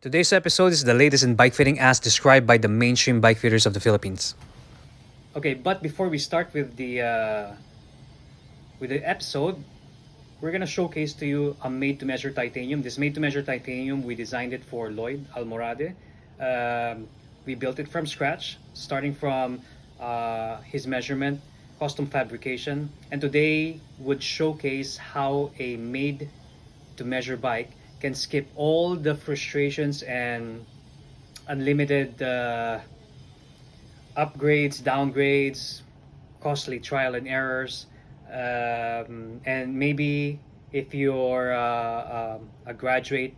Today's episode is the latest in bike fitting as described by the mainstream bike fitters of the Philippines. Okay, but before we start with the episode, we're gonna showcase to you a made-to-measure titanium. This made-to-measure titanium, we designed it for Lloyd Almorade. We built it from scratch, starting from his measurement, custom fabrication, and today would showcase how a made-to-measure bike can skip all the frustrations and unlimited upgrades, downgrades, costly trial and errors, and maybe if you're a graduate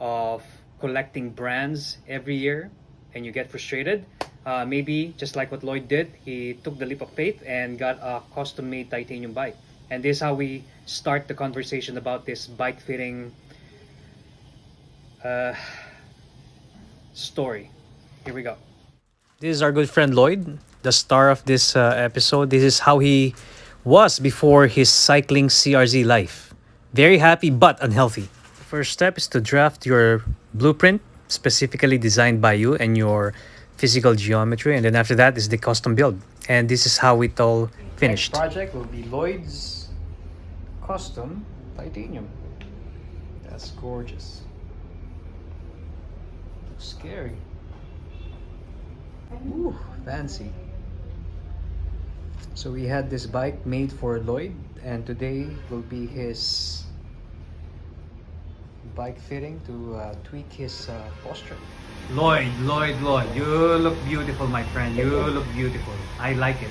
of collecting brands every year and you get frustrated, maybe just like what Lloyd did, he took the leap of faith and got a custom-made titanium bike. And this is how we start the conversation about this bike fitting story. Here we go. This is our good friend Lloyd, the star of this episode. This is how he was before his cycling CRZ life. Very happy but unhealthy. The first step is to draft your blueprint, specifically designed by you and your physical geometry, and then after that is the custom build. And this is how it all finished. Next project will be Lloyd's custom titanium. That's gorgeous. Scary. Ooh, fancy. So we had this bike made for Lloyd, and today will be his bike fitting to tweak his posture. Lloyd, you look beautiful, my friend. You look beautiful. I like it,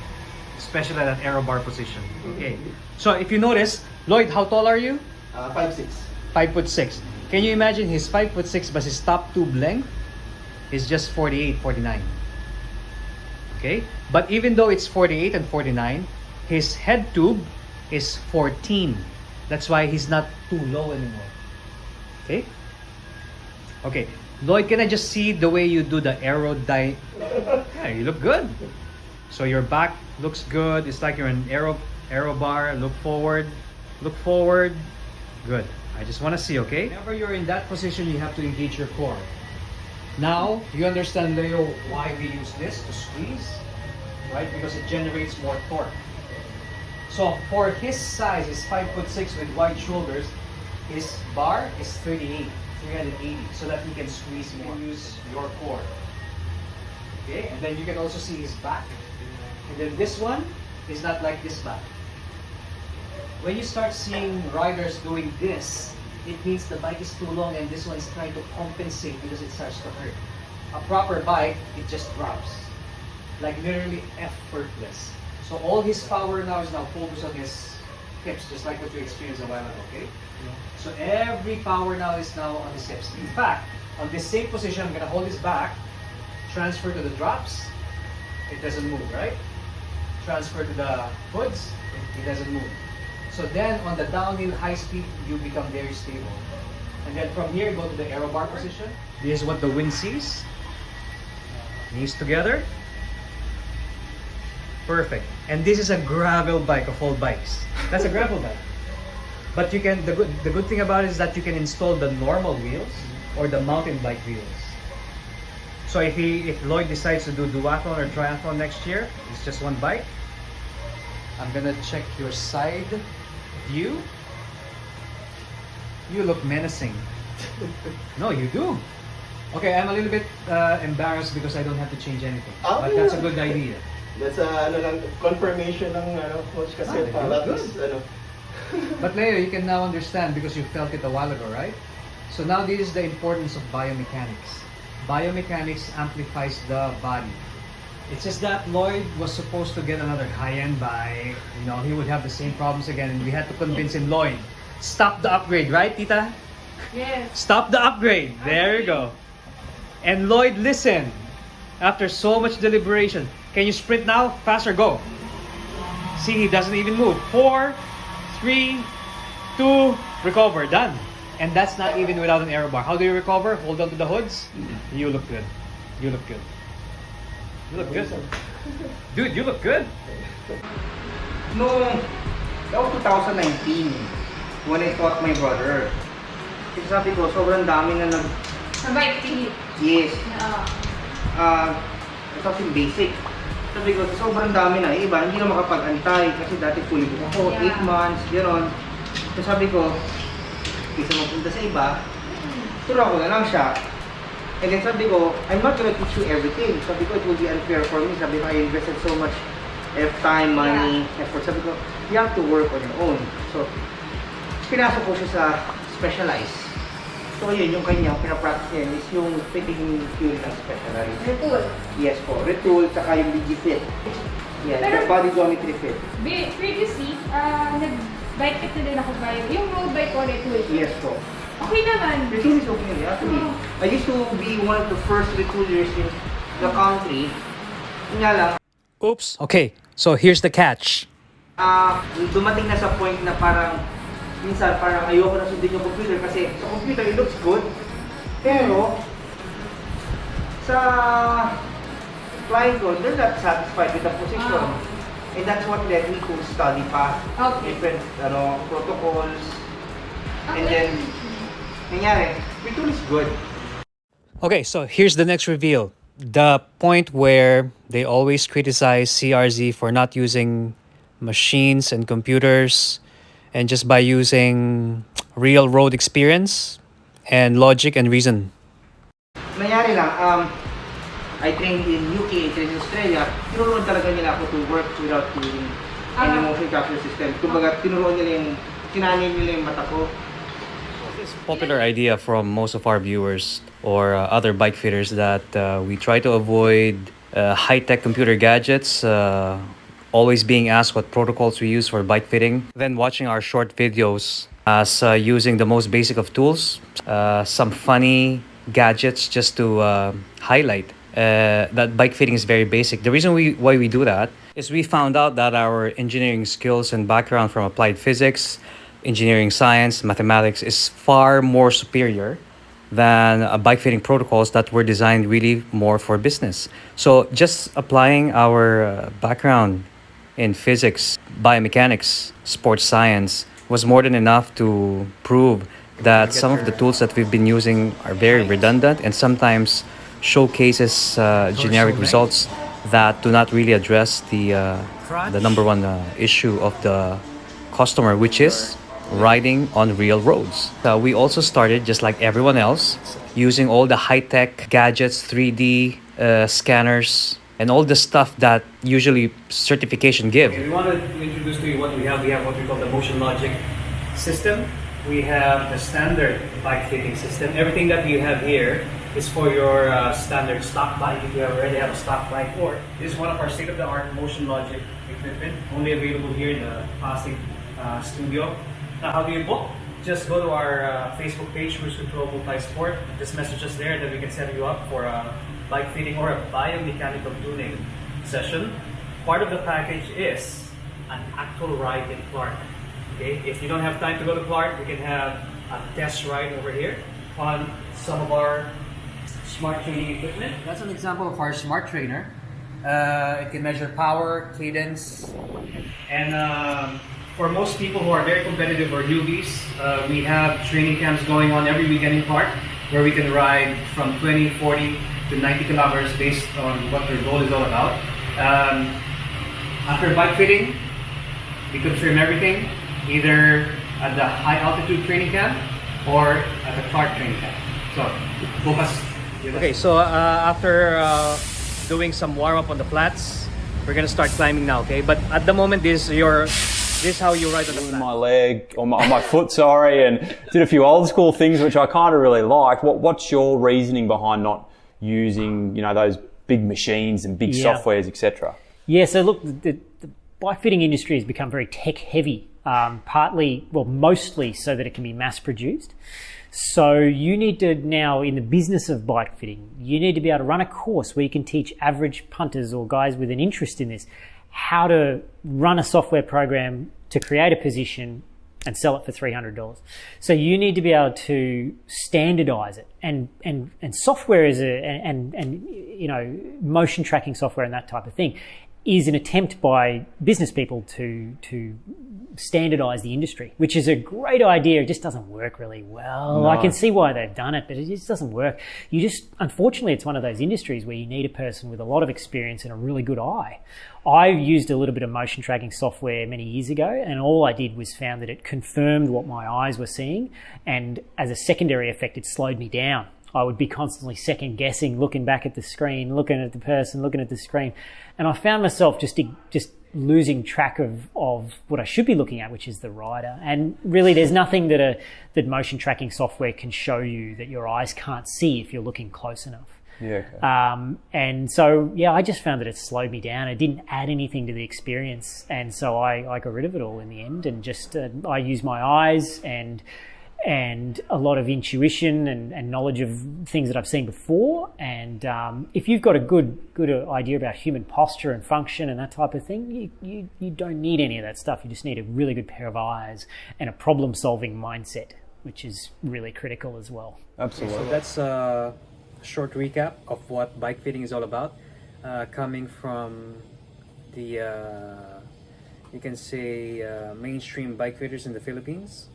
especially that aero bar position. Okay. So if you notice, Lloyd, how tall are you? 5'6". 5'6". Can you imagine his 5'6", but his top tube length is just 48, 49. Okay? But even though it's 48 and 49, his head tube is 14. That's why he's not too low anymore. Okay? Okay. Lloyd, can I just see the way you do the Yeah, you look good. So your back looks good. It's like you're in aero bar. Look forward. Look forward. Good. I just want to see, okay? Whenever you're in that position, you have to engage your core. Now, you understand, Leo, why we use this to squeeze, right? Because it generates more torque. So for his size, his 5'6" with wide shoulders, his bar is 380, so that he can squeeze more. Use your core. Okay, and then you can also see his back. And then this one is not like this back. When you start seeing riders doing this, it means the bike is too long and this one is trying to compensate because it starts to hurt. A proper bike, it just drops. Like literally effortless. So all his power now is now focused on his hips, just like what you experienced a while ago, okay? So every power now is now on his hips. In fact, on this same position, I'm gonna hold his back, transfer to the drops, it doesn't move, right? Transfer to the hoods, it doesn't move. So then on the downhill high speed, you become very stable. And then from here, go to the aero bar position. This is what the wind sees. Knees together. Perfect. And this is a gravel bike of all bikes. That's a gravel bike. But you can, the good thing about it is that you can install the normal wheels or the mountain bike wheels. So if Lloyd decides to do duathlon or triathlon next year, it's just one bike. I'm gonna check your side view. You look menacing. No, you do. Okay, I'm a little bit embarrassed because I don't have to change anything. But that's a good idea. That's a confirmation ng coach kasi para But Leo, you can now understand because you felt it a while ago, right? So now this is the importance of biomechanics. Biomechanics amplifies the body. It's just that Lloyd was supposed to get another high-end bike. You know, he would have the same problems again, and we had to convince him, Lloyd, stop the upgrade, right, Tita? Yes. Stop the upgrade. There you go. And Lloyd, listen. After so much deliberation, can you sprint now? Faster, go. See, he doesn't even move. 4, 3, 2, recover. Done. And that's not even without an aero bar. How do you recover? Hold on to the hoods. You look good. You look good. You look good. Dude, you look good. No, that was 2019 when I taught my brother. Sabi ko, sobrang dami na Sa bike Yes. Ah. Ito yung basic. Sabi ko, sobrang dami na. Iba, hindi na makapag-antay. Kasi dati fully book ako, 8 months, gano'n. So sabi ko, kaysa magpunta sa iba, turo ko na lang siya. And then sabi ko, I'm not gonna teach you everything. Sabi ko, it will be unfair for me. Sabi ko, I invested so much time, money, effort. Sabi ko, you have to work on your own. So, pinasok ko siya sa specialized. So yun, yung kanya, pinapractice niya is yung fitting fuel ng specialized. Retool. Yes po, retool, tsaka yung Bikefit. Yes, the body geometry fit. Previously, nag-bike fit na din ako ba yung road bike o retool? Yes po. Okay naman. Retool is okay actually. I used to be one of the first retoolers in the country. Yun nga lang, Oops. Okay, so here's the catch. dumating na sa point na parang minsan parang ayoko na sundin yung computer kasi sa computer it looks good. Pero sa client ko, they're not satisfied with the position. And that's what led me to study pa. Okay. Different protocols. And then, nangyari, it is good. Okay, so here's the next reveal. The point where they always criticize CRZ for not using machines and computers and just by using real road experience and logic and reason. Nangyari lang, I trained in UK, I trained in Australia. Tinuruan talaga nila ako to work without using any motion capture system. Kumbaga, tinuruan nila yung, kinanin nila yung mata ko. This popular idea from most of our viewers or other bike fitters that we try to avoid high-tech computer gadgets, always being asked what protocols we use for bike fitting, then watching our short videos as using the most basic of tools, some funny gadgets just to highlight that bike fitting is very basic. The reason why we do that is we found out that our engineering skills and background from applied physics, engineering science, mathematics is far more superior than bike fitting protocols that were designed really more for business. So just applying our background in physics, biomechanics, sports science was more than enough to prove that some of the tools that we've been using are very redundant and sometimes showcases generic results that do not really address the number one issue of the customer, which is riding on real roads. We also started, just like everyone else, using all the high-tech gadgets, 3D scanners, and all the stuff that usually certification give. Okay, we want to introduce to you what we have. We have what we call the motion logic system. We have the standard bike fitting system. Everything that you have here is for your standard stock bike. If you already have a stock bike, or this is one of our state-of-the-art motion logic equipment, only available here in the Pasig studio. Now, how do you book? Just go to our Facebook page, Cruise Control Multi-Sport. Just message us there that we can set you up for a bike fitting or a biomechanical tuning session. Part of the package is an actual ride in Clark. Okay, if you don't have time to go to Clark, we can have a test ride over here on some of our smart training equipment. That's an example of our smart trainer. It can measure power, cadence, and for most people who are very competitive or newbies, we have training camps going on every weekend in Clark where we can ride from 20, 40 to 90 kilometers based on what their goal is all about. After bike fitting, we confirm everything either at the high altitude training camp or at the Clark training camp. So, focus. Okay, so after doing some warm up on the flats, we're gonna start climbing now. Okay, but at the moment, this is how you ride on the flats. My leg, on my foot, sorry, and did a few old school things which I kind of really liked. What's your reasoning behind not using, those big machines and big softwares, etc.? Yeah, so look, the bike fitting industry has become very tech heavy, mostly so that it can be mass produced. So you need to now, in the business of bike fitting, you need to be able to run a course where you can teach average punters or guys with an interest in this how to run a software program to create a position and sell it for $300. So you need to be able to standardize it, and software is motion tracking software and that type of thing is an attempt by business people to standardize the industry, which is a great idea. It just doesn't work really well. No. I can see why they've done it, but it just doesn't work. Unfortunately, it's one of those industries where you need a person with a lot of experience and a really good eye. I used a little bit of motion tracking software many years ago, and all I did was found that it confirmed what my eyes were seeing, and as a secondary effect, it slowed me down. I would be constantly second guessing, looking back at the screen, looking at the person, looking at the screen, and I found myself just losing track of what I should be looking at, which is the rider. And really, there's nothing that motion tracking software can show you that your eyes can't see if you're looking close enough. Yeah. Okay. And so, yeah, I just found that it slowed me down. It didn't add anything to the experience, and so I got rid of it all in the end, and just I use my eyes and a lot of intuition and knowledge of things that I've seen before. And if you've got a good idea about human posture and function and that type of thing, you don't need any of that stuff. You just need a really good pair of eyes and a problem-solving mindset, which is really critical as well. Absolutely. So that's a short recap of what bike fitting is all about, coming from the you can say mainstream bike fitters in the Philippines.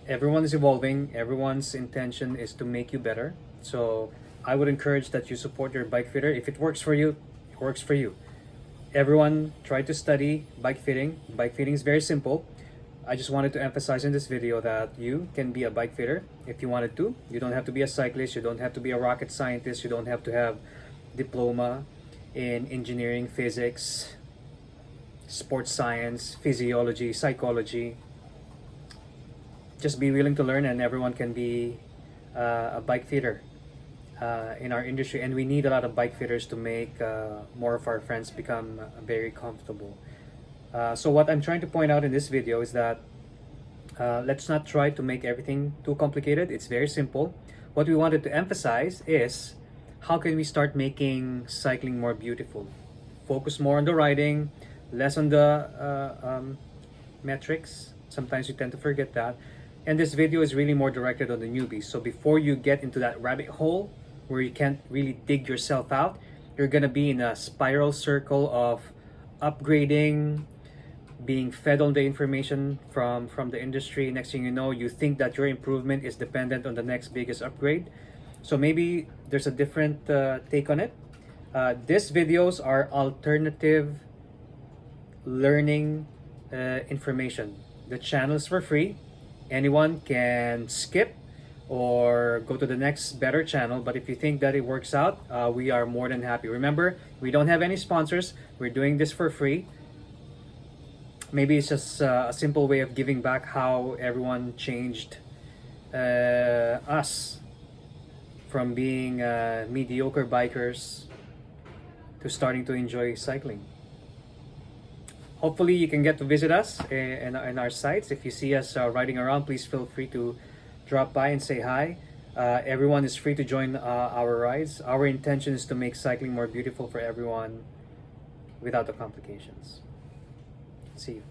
Everyone is evolving. Everyone's intention is to make you better. So I would encourage that you support your bike fitter. If it works for you, it works for you. Everyone try to study bike fitting. Bike fitting is very simple. I just wanted to emphasize in this video that you can be a bike fitter if you wanted to. You don't have to be a cyclist. You don't have to be a rocket scientist. You don't have to have diploma in engineering, physics, sports science, physiology, psychology. Just be willing to learn, and everyone can be a bike fitter in our industry. And we need a lot of bike fitters to make more of our friends become very comfortable. So what I'm trying to point out in this video is that let's not try to make everything too complicated. It's very simple. What we wanted to emphasize is how can we start making cycling more beautiful? Focus more on the riding, less on the metrics. Sometimes you tend to forget that. And this video is really more directed on the newbies. So before you get into that rabbit hole where you can't really dig yourself out, you're gonna be in a spiral circle of upgrading, being fed on the information from the industry. Next thing you know, you think that your improvement is dependent on the next biggest upgrade. So maybe there's a different take on it. These videos are alternative learning information. The channel is for free. Anyone can skip or go to the next better channel, but if you think that it works out, we are more than happy. Remember, we don't have any sponsors. We're doing this for free. Maybe it's just a simple way of giving back how everyone changed us from being mediocre bikers to starting to enjoy cycling. Hopefully you can get to visit us in our sites. If you see us riding around, please feel free to drop by and say hi. Everyone is free to join our rides. Our intention is to make cycling more beautiful for everyone without the complications. See you.